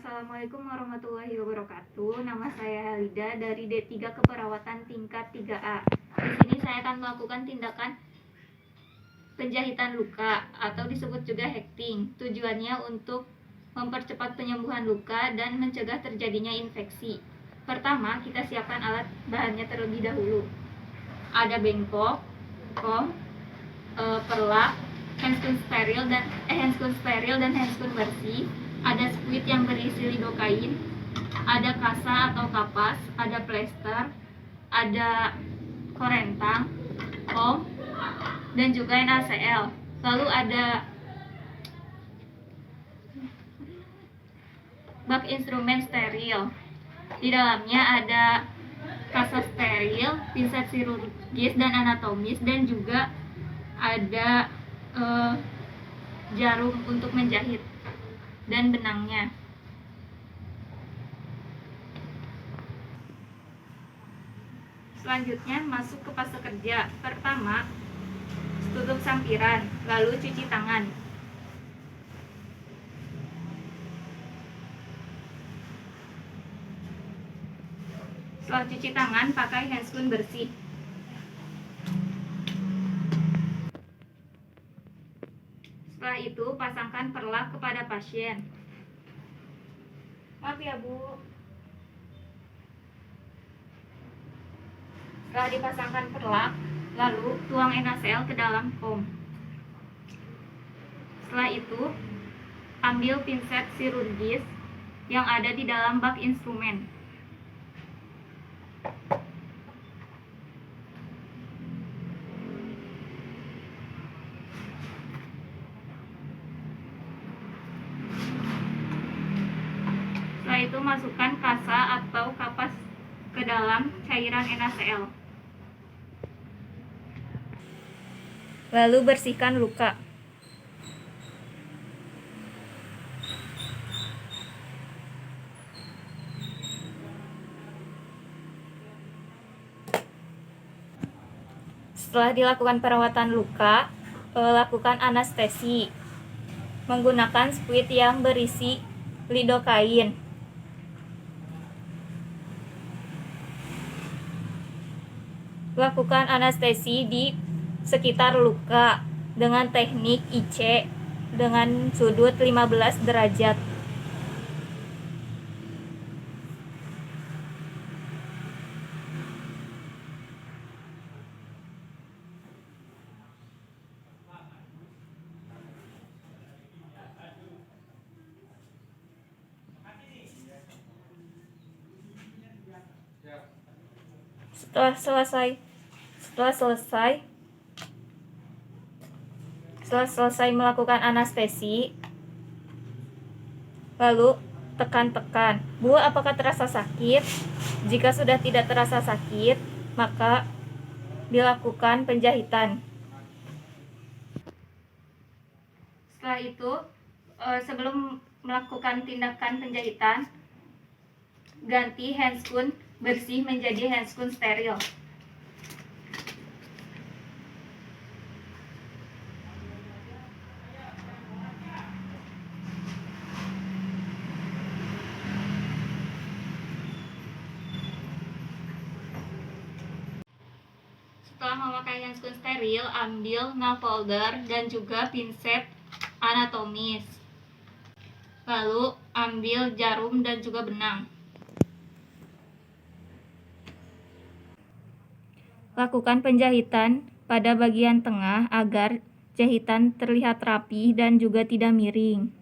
Assalamualaikum warahmatullahi wabarakatuh. Nama saya Halida dari D3 Keperawatan tingkat 3A. Di sini saya akan melakukan tindakan penjahitan luka atau disebut juga hekting. Tujuannya untuk mempercepat penyembuhan luka dan mencegah terjadinya infeksi. Pertama, kita siapkan alat bahannya terlebih dahulu. Ada bengkok, kom, perlak, handscoon steril dan handscoon bersih. Ada squid yang berisi lidokain, ada kasa atau kapas, ada plester, ada korentang, kom, dan juga NaCl. Lalu ada bak instrumen steril. Di dalamnya ada kasa steril, pinset chirurgis dan anatomis, dan juga ada jarum untuk menjahit dan benangnya. Selanjutnya masuk ke fase kerja. Pertama, tutup sampiran, lalu cuci tangan. Setelah cuci tangan, pakai handscoon bersih. Setelah itu, pasangkan perlak kepada pasien. Maaf ya, Bu. Setelah dipasangkan perlak, lalu tuang NaCl ke dalam kom. Setelah itu, ambil pinset chirurgis yang ada di dalam bak instrumen. Setelah itu, masukkan kasa atau kapas ke dalam cairan NaCl. Lalu bersihkan luka. Setelah dilakukan perawatan luka, lakukan anestesi menggunakan squid yang berisi lidokain. Lakukan anestesi di sekitar luka dengan teknik IC dengan sudut 15 derajat. Setelah selesai melakukan anestesi, lalu tekan-tekan. Bu, apakah terasa sakit? Jika sudah tidak terasa sakit, maka dilakukan penjahitan. Setelah itu, sebelum melakukan tindakan penjahitan, ganti handscoon bersih menjadi handscoon steril. Setelah memakai handscoon steril, ambil nail folder dan juga pinset anatomis. Lalu ambil jarum dan juga benang. Lakukan penjahitan pada bagian tengah agar jahitan terlihat rapi dan juga tidak miring.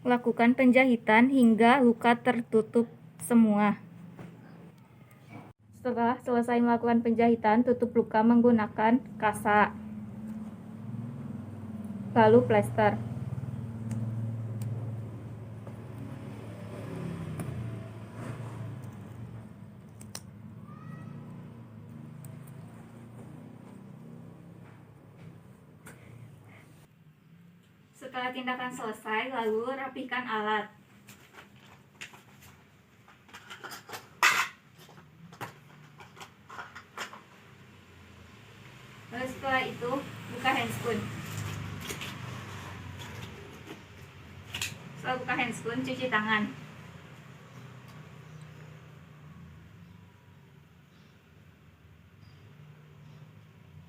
Lakukan penjahitan hingga luka tertutup semua. Setelah selesai melakukan penjahitan, tutup luka menggunakan kasa. Lalu plester. Setelah tindakan selesai, lalu rapikan alat. Lalu setelah itu, buka handscoon. Setelah buka handscoon, cuci tangan.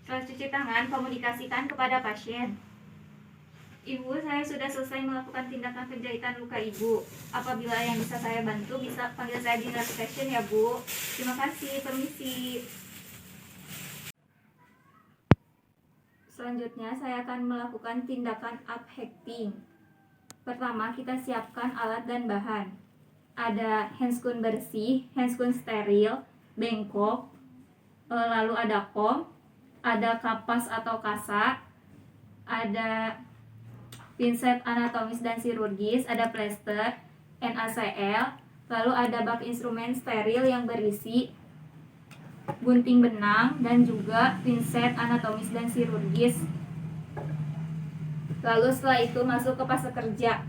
Setelah cuci tangan, komunikasikan kepada pasien. Ibu, saya sudah selesai melakukan tindakan penjahitan luka ibu. Apabila yang bisa saya bantu, bisa panggil saya di nurse station ya Bu. Terima kasih, permisi. Selanjutnya, saya akan melakukan tindakan uphacking. Pertama, kita siapkan alat dan bahan. Ada handscoon bersih, handscoon steril, bengkok, lalu ada kom, ada kapas atau kasa, ada pinset anatomis dan chirurgis, ada plester, NaCl, lalu ada bak instrumen steril yang berisi gunting benang dan juga pinset anatomis dan chirurgis. Lalu setelah itu masuk ke fase kerja.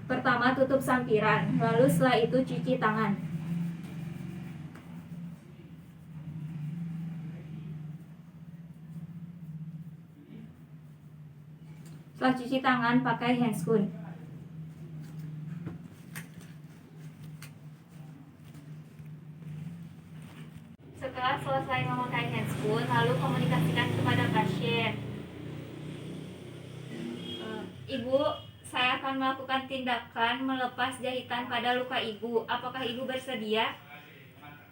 Pertama tutup sampiran, lalu setelah itu cuci tangan. Setelah cuci tangan, pakai handscoon. Setelah selesai memakai handscoon, lalu komunikasikan kepada pasien. Ibu, saya akan melakukan tindakan melepas jahitan pada luka ibu. Apakah ibu bersedia?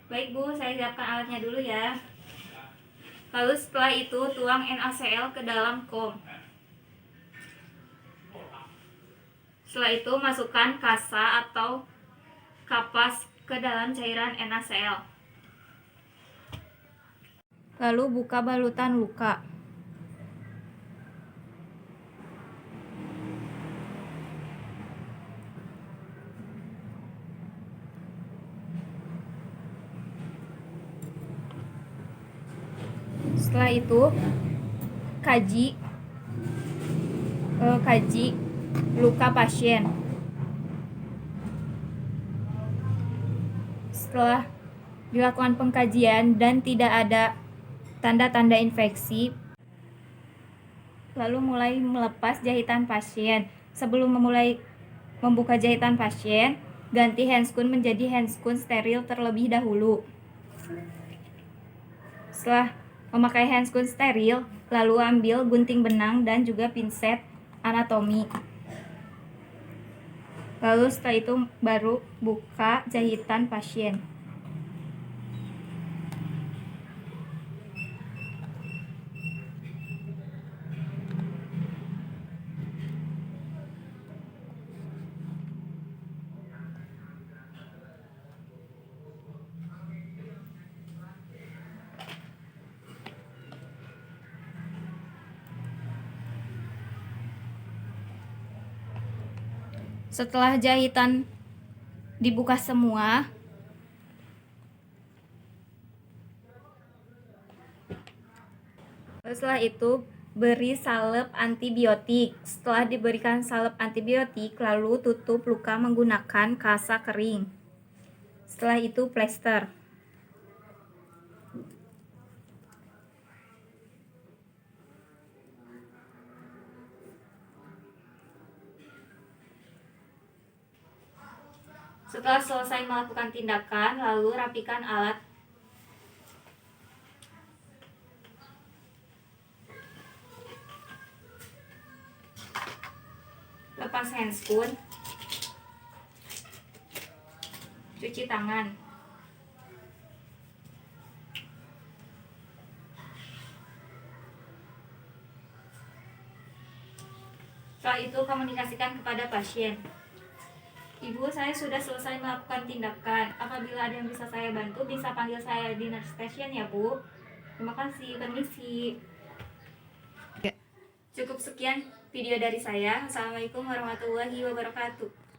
Baik Bu, saya siapkan alatnya dulu ya. Lalu setelah itu tuang NaCl ke dalam kom. Setelah itu masukkan kasa atau kapas ke dalam cairan NaCl. Lalu buka balutan luka. Setelah itu kaji luka pasien. Setelah dilakukan pengkajian dan tidak ada tanda-tanda infeksi, lalu mulai melepas jahitan pasien. Sebelum memulai membuka jahitan pasien, ganti handscoon menjadi handscoon steril terlebih dahulu. Setelah memakai handscoon steril, lalu ambil gunting benang dan juga pinset anatomi. Lalu setelah itu baru buka jahitan pasien. Setelah jahitan dibuka semua, setelah itu beri salep antibiotik. Setelah diberikan salep antibiotik, lalu tutup luka menggunakan kasa kering. Setelah itu plester. Setelah selesai melakukan tindakan, lalu rapikan alat. Lepas handscoon. Cuci tangan. Setelah itu komunikasikan kepada pasien. Ibu, saya sudah selesai melakukan tindakan. Apabila ada yang bisa saya bantu, bisa panggil saya di nurse station ya, Bu. Terima kasih, permisi. Ya. Cukup sekian video dari saya. Assalamualaikum warahmatullahi wabarakatuh.